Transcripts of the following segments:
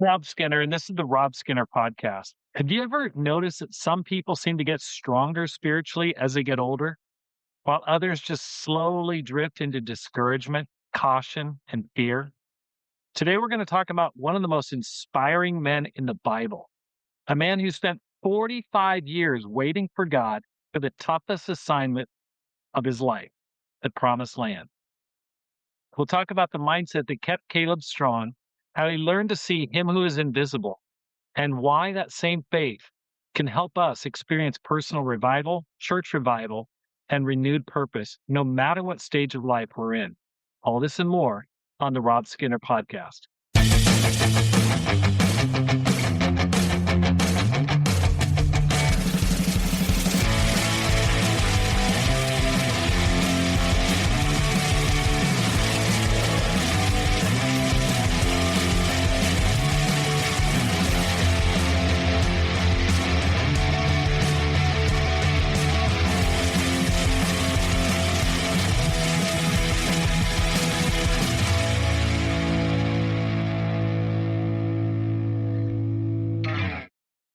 Rob Skinner, and this is the Rob Skinner podcast. Have you ever noticed that some people seem to get stronger spiritually as they get older, while others just slowly drift into discouragement, caution, and fear? Today, we're going to talk about one of the most inspiring men in the Bible, a man who spent 45 years waiting for God for the toughest assignment of his life, the promised land. We'll talk about the mindset that kept Caleb strong, how he learned to see him who is invisible, and why that same faith can help us experience personal revival, church revival, and renewed purpose, no matter what stage of life we're in. All this and more on the Rob Skinner podcast.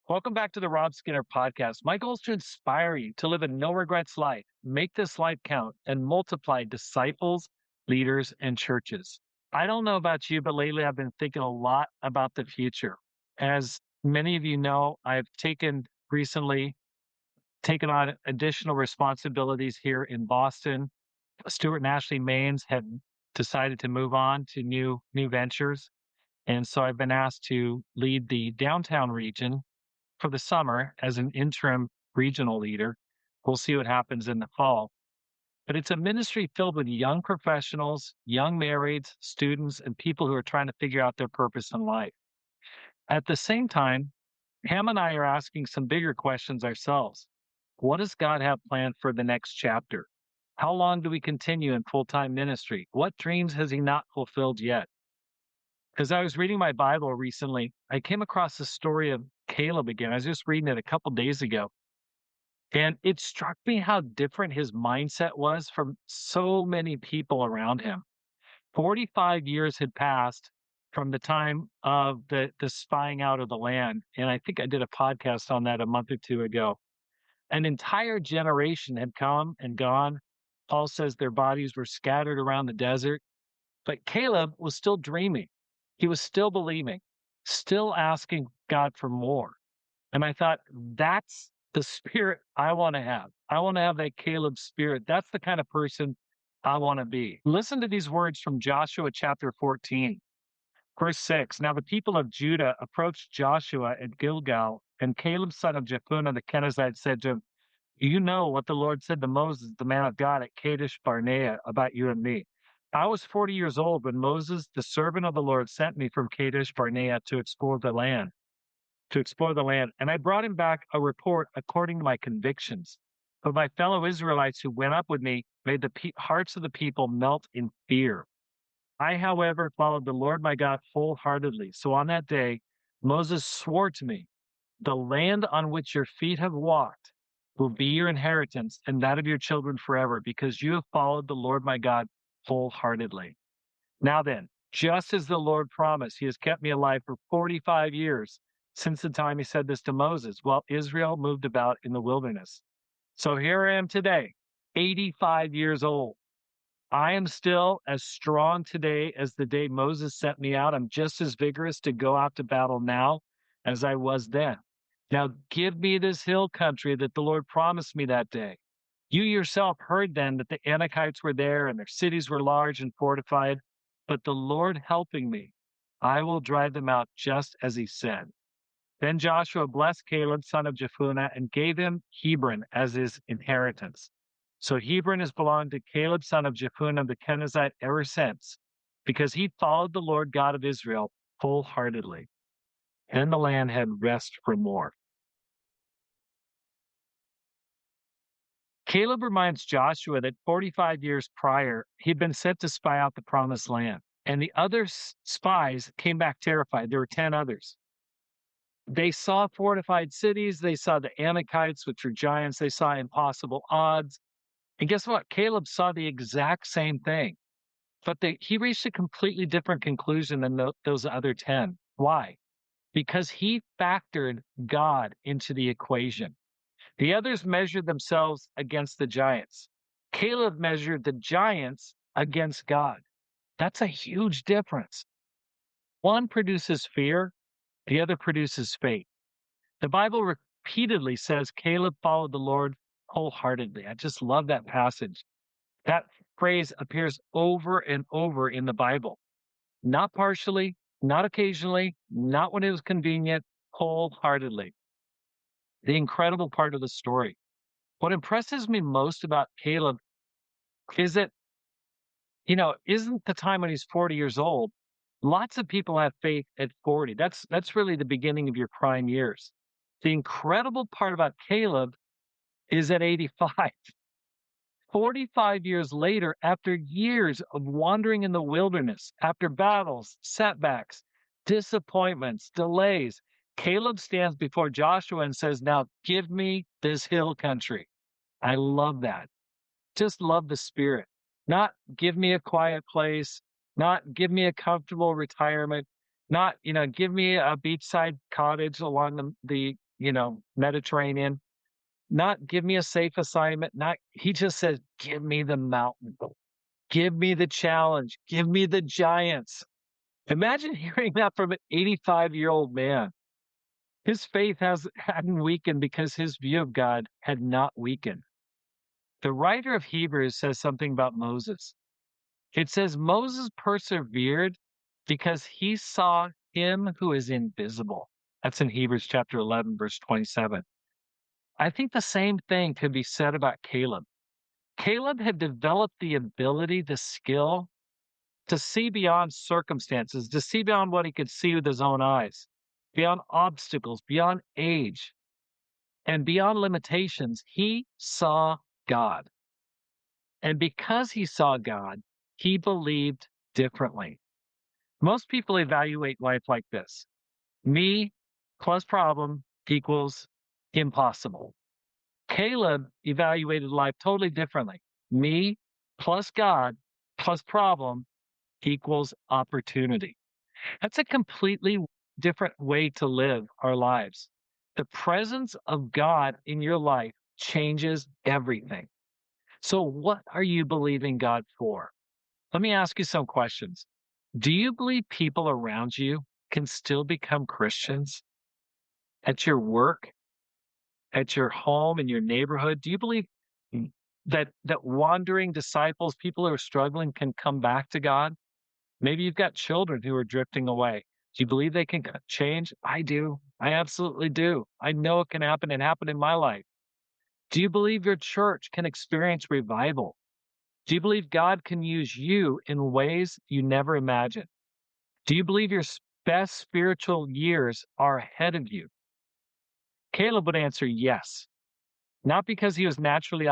Welcome back to the Rob Skinner podcast. My goal is to inspire you to live a no regrets life, make this life count, and multiply disciples, leaders, and churches. I don't know about you, but lately I've been thinking a lot about the future. As many of you know, I've recently taken on additional responsibilities here in Boston. Stuart and Ashley Maines have decided to move on to new ventures. And so I've been asked to lead the downtown region for the summer as an interim regional leader. We'll see what happens in the fall. But it's a ministry filled with young professionals, young marrieds, students, and people who are trying to figure out their purpose in life. At the same time, Pam and I are asking some bigger questions ourselves. What does God have planned for the next chapter? How long do we continue in full time ministry? What dreams has He not fulfilled yet? As I was reading my Bible recently, I came across the story of Caleb again. I was just reading it a couple days ago. And it struck me how different his mindset was from so many people around him. 45 years had passed from the time of the spying out of the land. And I think I did a podcast on that a month or two ago. An entire generation had come and gone. Paul says their bodies were scattered around the desert. But Caleb was still dreaming. He was still believing, still asking God for more. And I thought, that's the spirit I want to have. I want to have that Caleb spirit. That's the kind of person I want to be. Listen to these words from Joshua chapter 14, verse 6. Now the people of Judah approached Joshua at Gilgal, and Caleb, son of Jephunneh the Kenizzite, said to him, "You know what the Lord said to Moses, the man of God, at Kadesh Barnea about you and me. I was 40 years old when Moses, the servant of the Lord, sent me from Kadesh Barnea to explore the land. And I brought him back a report according to my convictions. But my fellow Israelites who went up with me made the hearts of the people melt in fear. I, however, followed the Lord my God wholeheartedly. So on that day, Moses swore to me, the land on which your feet have walked will be your inheritance and that of your children forever, because you have followed the Lord my God wholeheartedly. Now then, just as the Lord promised, He has kept me alive for 45 years since the time He said this to Moses, while Israel moved about in the wilderness. So here I am today, 85 years old. I am still as strong today as the day Moses sent me out. I'm just as vigorous to go out to battle now as I was then. Now give me this hill country that the Lord promised me that day. You yourself heard then that the Anakites were there and their cities were large and fortified, but the Lord helping me, I will drive them out just as He said. Then Joshua blessed Caleb, son of Jephunneh, and gave him Hebron as his inheritance. So Hebron has belonged to Caleb, son of Jephunneh the Kenizzite ever since, because he followed the Lord God of Israel wholeheartedly. And the land had rest from war. Caleb reminds Joshua that 45 years prior, he'd been sent to spy out the promised land. And the other spies came back terrified. There were 10 others. They saw fortified cities. They saw the Anakites, which are giants. They saw impossible odds. And guess what? Caleb saw the exact same thing. But he reached a completely different conclusion than those other 10. Why? because he factored God into the equation. The others measured themselves against the giants. Caleb measured the giants against God. That's a huge difference. One produces fear, the other produces faith. The Bible repeatedly says Caleb followed the Lord wholeheartedly. I just love that passage. That phrase appears over and over in the Bible, not partially, not occasionally, not when it was convenient, wholeheartedly. The incredible part of the story. What impresses me most about Caleb is that, isn't the time when he's 40 years old. Lots of people have faith at 40. That's really the beginning of your prime years. The incredible part about Caleb is at 85. 45 years later, after years of wandering in the wilderness, after battles, setbacks, disappointments, delays, Caleb stands before Joshua and says, "Now give me this hill country." I love that. Just love the spirit. Not give me a quiet place, not give me a comfortable retirement, not, give me a beachside cottage along the Mediterranean, not give me a safe assignment. Not he just says, give me the mountain. Give me the challenge. Give me the giants. Imagine hearing that from an 85-year-old man. His faith hadn't weakened because his view of God had not weakened. The writer of Hebrews says something about Moses. It says Moses persevered because he saw him who is invisible. That's in Hebrews chapter 11, verse 27. I think the same thing could be said about Caleb. Caleb had developed the ability, the skill to see beyond circumstances, to see beyond what he could see with his own eyes, beyond obstacles, beyond age, and beyond limitations. He saw God. And because he saw God, he believed differently. Most people evaluate life like this: me plus problem equals impossible. Caleb evaluated life totally differently. Me plus God plus problem equals opportunity. That's a completely different way to live our lives. The presence of God in your life changes everything. So, what are you believing God for? Let me ask you some questions. Do you believe people around you can still become Christians? At your work, at your home, in your neighborhood? Do you believe that wandering disciples, people who are struggling, can come back to God? Maybe you've got children who are drifting away. Do you believe they can change? I do. I absolutely do. I know it can happen. It happened in my life. Do you believe your church can experience revival? Do you believe God can use you in ways you never imagined? Do you believe your best spiritual years are ahead of you? Caleb would answer yes, not because he was naturally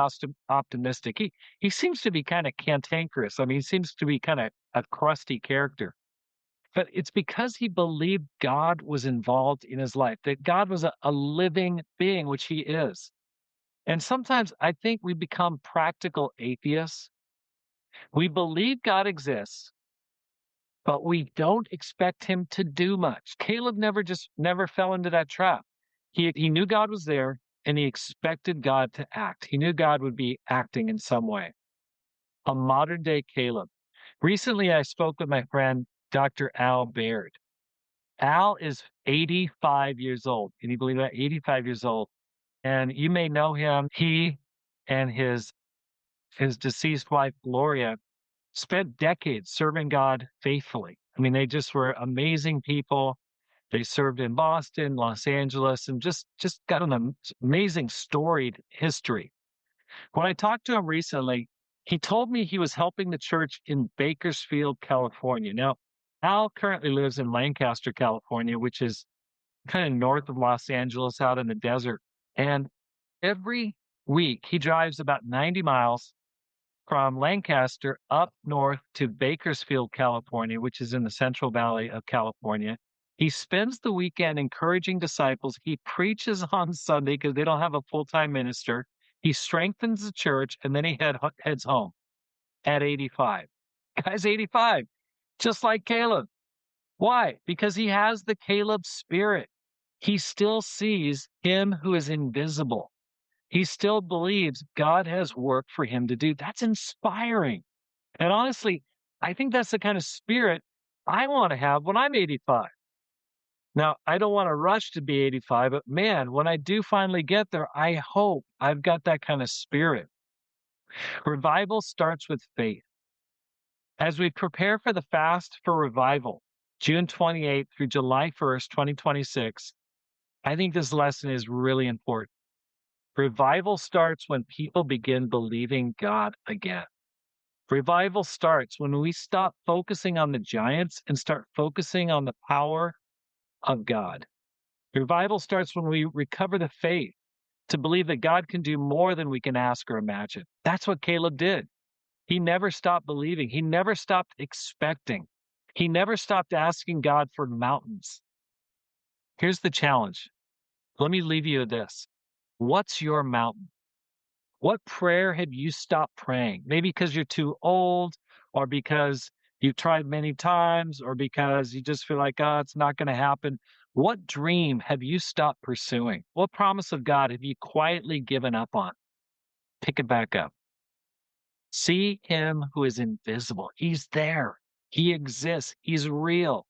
optimistic. He seems to be kind of cantankerous. I mean, he seems to be kind of a crusty character. But it's because he believed God was involved in his life, that God was a living being, which he is. And sometimes I think we become practical atheists. We believe God exists, but we don't expect him to do much. Caleb never fell into that trap. He knew God was there and he expected God to act. He knew God would be acting in some way. A modern day Caleb. Recently, I spoke with my friend, Dr. Al Baird. Al is 85 years old. Can you believe that? 85 years old. And you may know him. He and his deceased wife, Gloria, spent decades serving God faithfully. I mean, they just were amazing people. They served in Boston, Los Angeles, and just got an amazing storied history. When I talked to him recently, he told me he was helping the church in Bakersfield, California. Now, Al currently lives in Lancaster, California, which is kind of north of Los Angeles out in the desert. And every week he drives about 90 miles from Lancaster up north to Bakersfield, California, which is in the Central Valley of California. He spends the weekend encouraging disciples. He preaches on Sunday because they don't have a full-time minister. He strengthens the church, and then he heads home at 85. Guy's 85, just like Caleb. Why? Because he has the Caleb spirit. He still sees him who is invisible. He still believes God has work for him to do. That's inspiring. And honestly, I think that's the kind of spirit I want to have when I'm 85. Now, I don't want to rush to be 85, but man, when I do finally get there, I hope I've got that kind of spirit. Revival starts with faith. As we prepare for the fast for revival, June 28th through July 1st, 2026, I think this lesson is really important. Revival starts when people begin believing God again. Revival starts when we stop focusing on the giants and start focusing on the power of God. Revival starts when we recover the faith to believe that God can do more than we can ask or imagine. That's what Caleb did. He never stopped believing. He never stopped expecting. He never stopped asking God for mountains. Here's the challenge. Let me leave you with this. What's your mountain? What prayer have you stopped praying? Maybe because you're too old, or because you've tried many times, or because you just feel like, oh, it's not going to happen. What dream have you stopped pursuing? What promise of God have you quietly given up on? Pick it back up. See him who is invisible. He's there. He exists. He's real.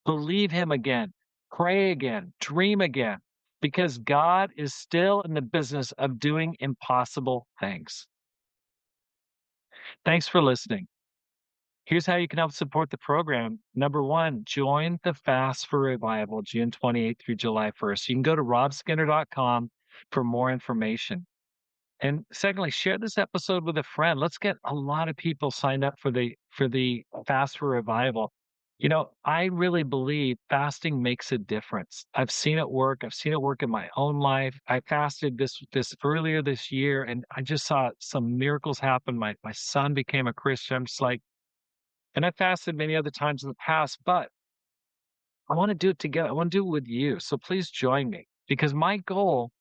Believe him again. Pray again. Dream again. Because God is still in the business of doing impossible things. Thanks for listening. Here's how you can help support the program. Number one, join the Fast for Revival, June 28th through July 1st. You can go to robskinner.com for more information. And secondly, share this episode with a friend. Let's get a lot of people signed up for the Fast for Revival. You know, I really believe fasting makes a difference. I've seen it work. I've seen it work in my own life. I fasted this earlier this year, and I just saw some miracles happen. My son became a Christian. I'm just like, and I fasted many other times in the past, but I want to do it together. I want to do it with you. So please join me, because my goal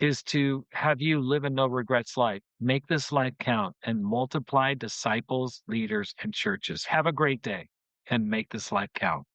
is to have you live a no regrets life. Make this life count and multiply disciples, leaders, and churches. Have a great day and make this life count.